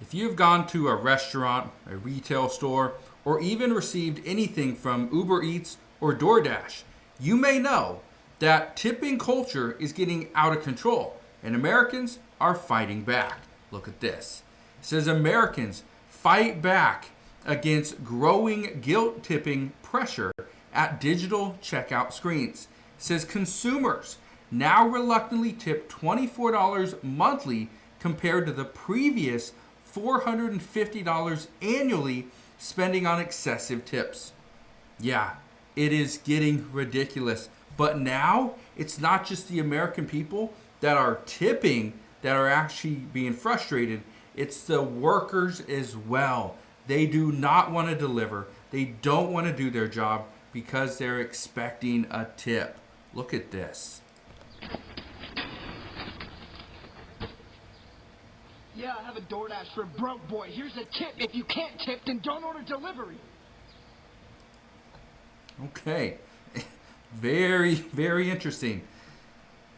If you've gone to a restaurant, a retail store, or even received anything from Uber Eats or DoorDash, you may know that tipping culture is getting out of control and Americans are fighting back. Look at this. It says Americans fight back against growing guilt tipping pressure at digital checkout screens. It says consumers now reluctantly tip $24 monthly compared to the previous $450 annually spending on excessive tips. Yeah, it is getting ridiculous. But now it's not just the American people that are tipping that are actually being frustrated. It's the workers as well. They do not want to deliver. They don't want to do their job because they're expecting a tip. Look at this. Yeah, I have a DoorDash for a broke boy. Here's a tip. If you can't tip, then don't order delivery. Okay. Very, very interesting.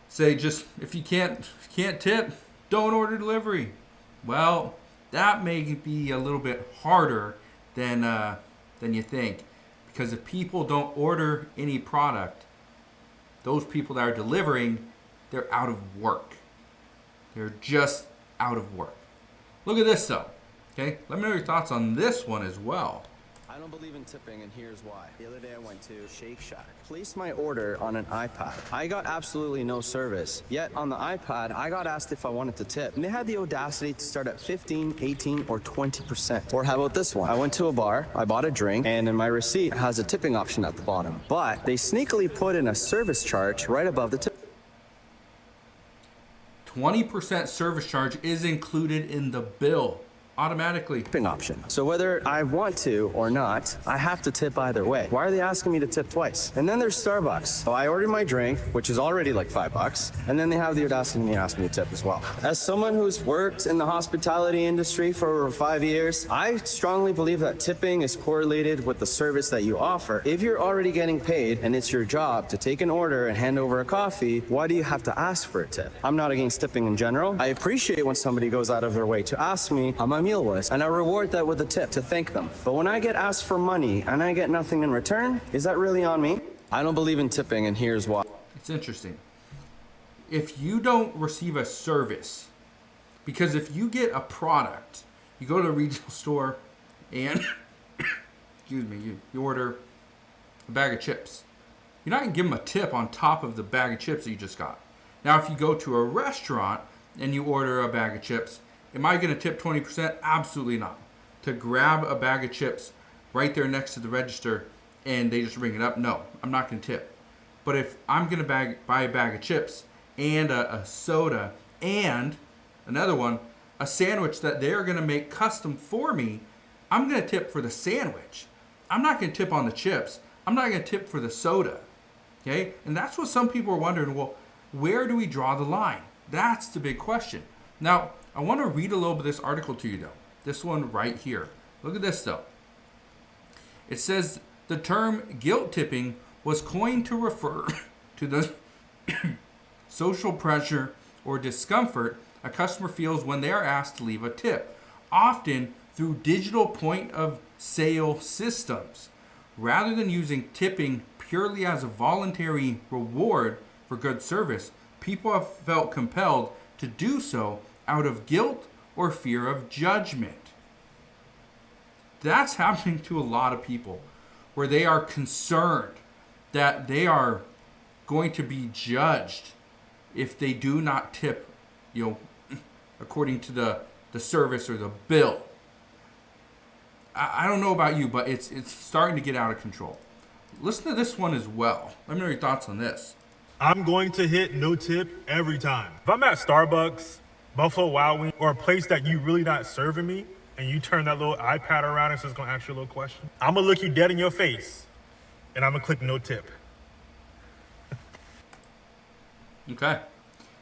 Say just if you can't tip, don't order delivery. Well, that may be a little bit harder than you think, because if people don't order any product, those people that are delivering, they're out of work. They're just out of work. Look at this though. Okay, let me know your thoughts on this one as well. I don't believe in tipping, and here's why. The other day I went to Shake Shack, placed my order on an iPad. I got absolutely no service, yet on the iPad, I got asked if I wanted to tip. And they had the audacity to start at 15, 18, or 20%. Or how about this one? I went to a bar, I bought a drink, and in my receipt it has a tipping option at the bottom. But they sneakily put in a service charge right above the tip. 20% service charge is included in the bill automatically. Tipping option. So whether I want to or not, I have to tip either way. Why are they asking me to tip twice? And then there's Starbucks. So I ordered my drink, which is already like $5, and then they have the audacity to ask me to tip as well. As someone who's worked in the hospitality industry for over 5 years, I strongly believe that tipping is correlated with the service that you offer. If you're already getting paid and it's your job to take an order and hand over a coffee, why do you have to ask for a tip? I'm not against tipping in general. I appreciate when somebody goes out of their way to ask me how my meal was, and I reward that with a tip to thank them. But when I get asked for money and I get nothing in return, is that really on me? I don't believe in tipping, and here's why. It's interesting. If you don't receive a service, because if you get a product, you go to a retail store and excuse me, you order a bag of chips. You're not going to give them a tip on top of the bag of chips that you just got. Now, if you go to a restaurant and you order a bag of chips, am I going to tip 20%? Absolutely not. To grab a bag of chips right there next to the register and they just ring it up, no, I'm not going to tip. But if I'm going to buy a bag of chips and a soda and another one, a sandwich that they're going to make custom for me, I'm going to tip for the sandwich. I'm not going to tip on the chips. I'm not going to tip for the soda. Okay? And that's what some people are wondering, well, where do we draw the line? That's the big question. Now, I want to read a little bit of this article to you, though. This one right here. Look at this, though. It says the term guilt tipping was coined to refer to the social pressure or discomfort a customer feels when they are asked to leave a tip, often through digital point of sale systems. Rather than using tipping purely as a voluntary reward for good service, people have felt compelled to do so out of guilt or fear of judgment. That's happening to a lot of people, where they are concerned that they are going to be judged if they do not tip, according to the service or the bill. I don't know about you, but it's starting to get out of control. Listen to this one as well. Let me know your thoughts on this. I'm going to hit no tip every time. If I'm at Starbucks, Buffalo Wild Wings, or a place that you really not serving me, and you turn that little iPad around and says it's gonna ask you a little question, I'm gonna look you dead in your face, and I'm gonna click no tip. Okay.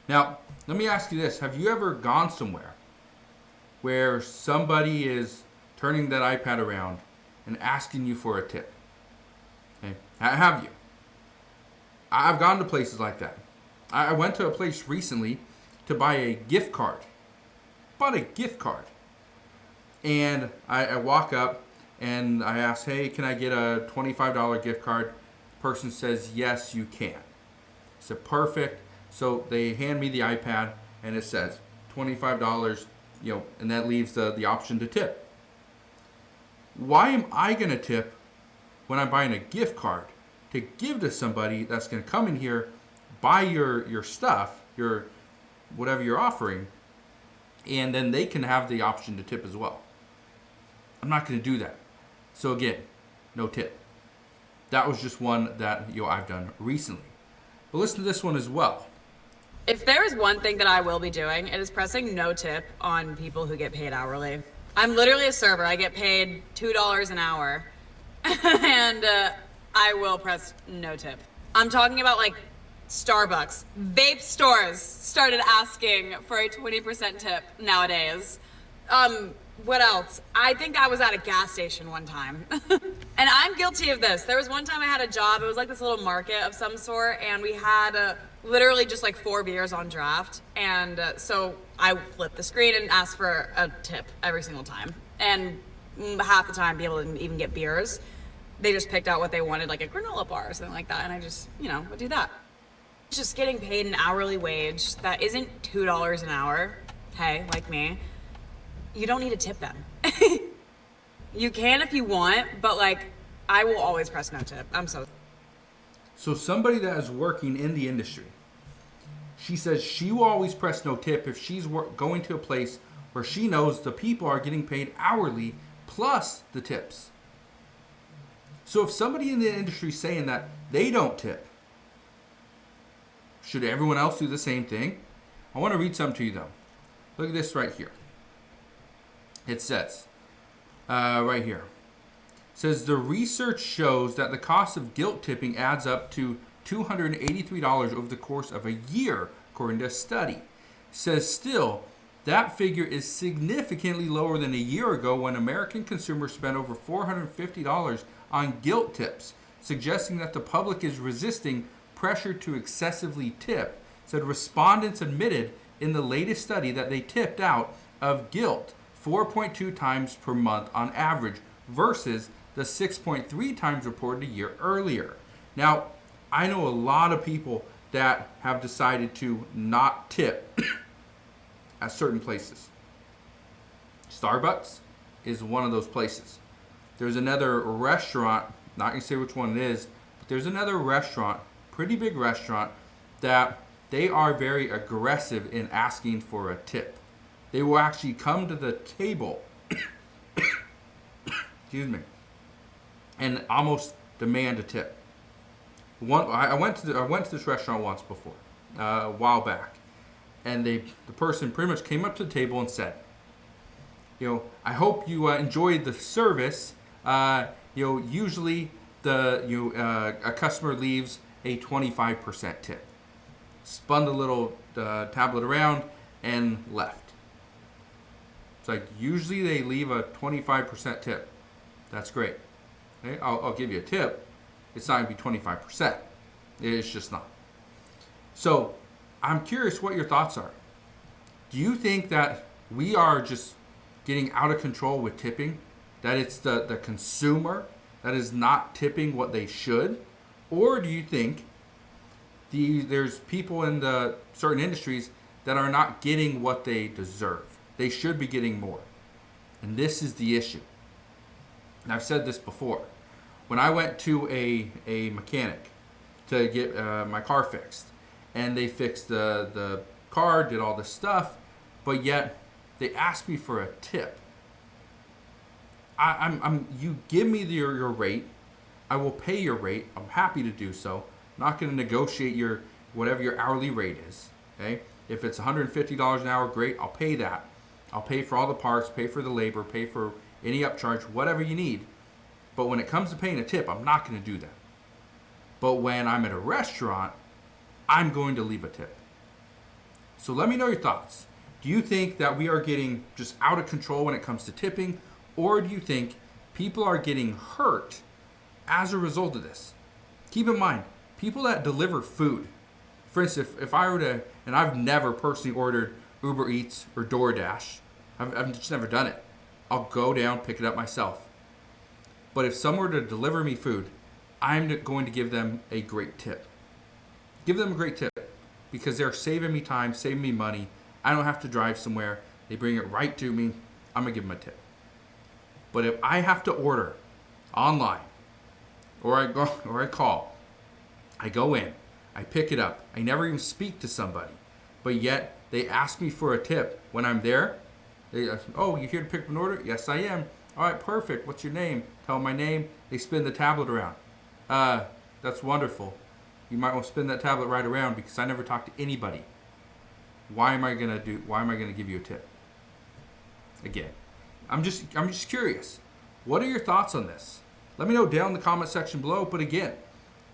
Now, let me ask you this. Have you ever gone somewhere where somebody is turning that iPad around and asking you for a tip? Okay. Have you? I've gone to places like that. I went to a place recently to buy a gift card. Bought a gift card. And I walk up and I ask, hey, can I get a $25 gift card? The person says, yes, you can. I said, perfect. So they hand me the iPad and it says $25, and that leaves the option to tip. Why am I going to tip when I'm buying a gift card to give to somebody that's going to come in here, buy your stuff, your whatever you're offering, and then they can have the option to tip as well? I'm not going to do that. So again, no tip. That was just one that I've done recently. But listen to this one as well. If there is one thing that I will be doing, it is pressing no tip on people who get paid hourly. I'm literally a server. I get paid $2 an hour, and I will press no tip. I'm talking about like Starbucks. Vape stores started asking for a 20% tip nowadays. What else? I think I was at a gas station one time. And I'm guilty of this. There was one time I had a job. It was like this little market of some sort, and we had literally just like 4 beers on draft. And so I flipped the screen and asked for a tip every single time. And half the time, be able to even get beers. They just picked out what they wanted, like a granola bar or something like that. And I just, would do that. Just getting paid an hourly wage that isn't $2 an hour, hey, like me. You don't need to tip them. You can if you want, but like, I will always press no tip. So somebody that is working in the industry, she says she will always press no tip if she's going to a place where she knows the people are getting paid hourly plus the tips. So if somebody in the industry is saying that they don't tip, should everyone else do the same thing? I want to read something to you though. Look at this right here. It says, right here, it says the research shows that the cost of guilt tipping adds up to $283 over the course of a year, according to a study. It says still, that figure is significantly lower than a year ago when American consumers spent over $450 on guilt tips, suggesting that the public is resisting pressure to excessively tip. It said respondents admitted in the latest study that they tipped out of guilt 4.2 times per month on average versus the 6.3 times reported a year earlier. Now, I know a lot of people that have decided to not tip at certain places. Starbucks is one of those places. There's another restaurant, not going to say which one it is, but there's another restaurant, pretty big restaurant, that they are very aggressive in asking for a tip. They will actually come to the table, excuse me, and almost demand a tip. I went to this restaurant once before, a while back, and the person pretty much came up to the table and said, I hope you enjoyed the service. Usually a customer leaves a 25% tip. Spun the little tablet around and left. It's like, usually they leave a 25% tip. That's great. Okay? I'll give you a tip. It's not going to be 25%. It's just not. So I'm curious what your thoughts are. Do you think that we are just getting out of control with tipping? That it's the consumer that is not tipping what they should? Or do you think there's people in the certain industries that are not getting what they deserve? They should be getting more. And this is the issue. And I've said this before. When I went to a mechanic to get my car fixed, and they fixed the car, did all this stuff, but yet they asked me for a tip. You give me your rate, I will pay your rate. I'm happy to do so. I'm not going to negotiate whatever your hourly rate is. Okay? If it's $150 an hour, great. I'll pay that. I'll pay for all the parts, pay for the labor, pay for any upcharge, whatever you need. But when it comes to paying a tip, I'm not going to do that. But when I'm at a restaurant, I'm going to leave a tip. So let me know your thoughts. Do you think that we are getting just out of control when it comes to tipping? Or do you think people are getting hurt as a result of this? Keep in mind, people that deliver food. For instance, if I were to, and I've never personally ordered Uber Eats or DoorDash. I've just never done it. I'll go down, pick it up myself. But if someone were to deliver me food, I'm going to give them a great tip. Give them a great tip because they're saving me time, saving me money. I don't have to drive somewhere. They bring it right to me. I'm going to give them a tip. But if I have to order online or I call, I go in, I pick it up. I never even speak to somebody. But yet they ask me for a tip when I'm there. They ask, oh, you here to pick up an order? Yes, I am. All right, perfect. What's your name? Tell them my name. They spin the tablet around. That's wonderful. You might want to spin that tablet right around because I never talk to anybody. Why am I gonna give you a tip? Again, I'm just curious. What are your thoughts on this? Let me know down in the comment section below. But again,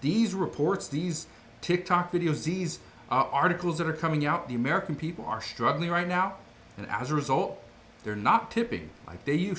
these reports, these TikTok videos, these articles that are coming out, the American people are struggling right now, and as a result, they're not tipping like they used to.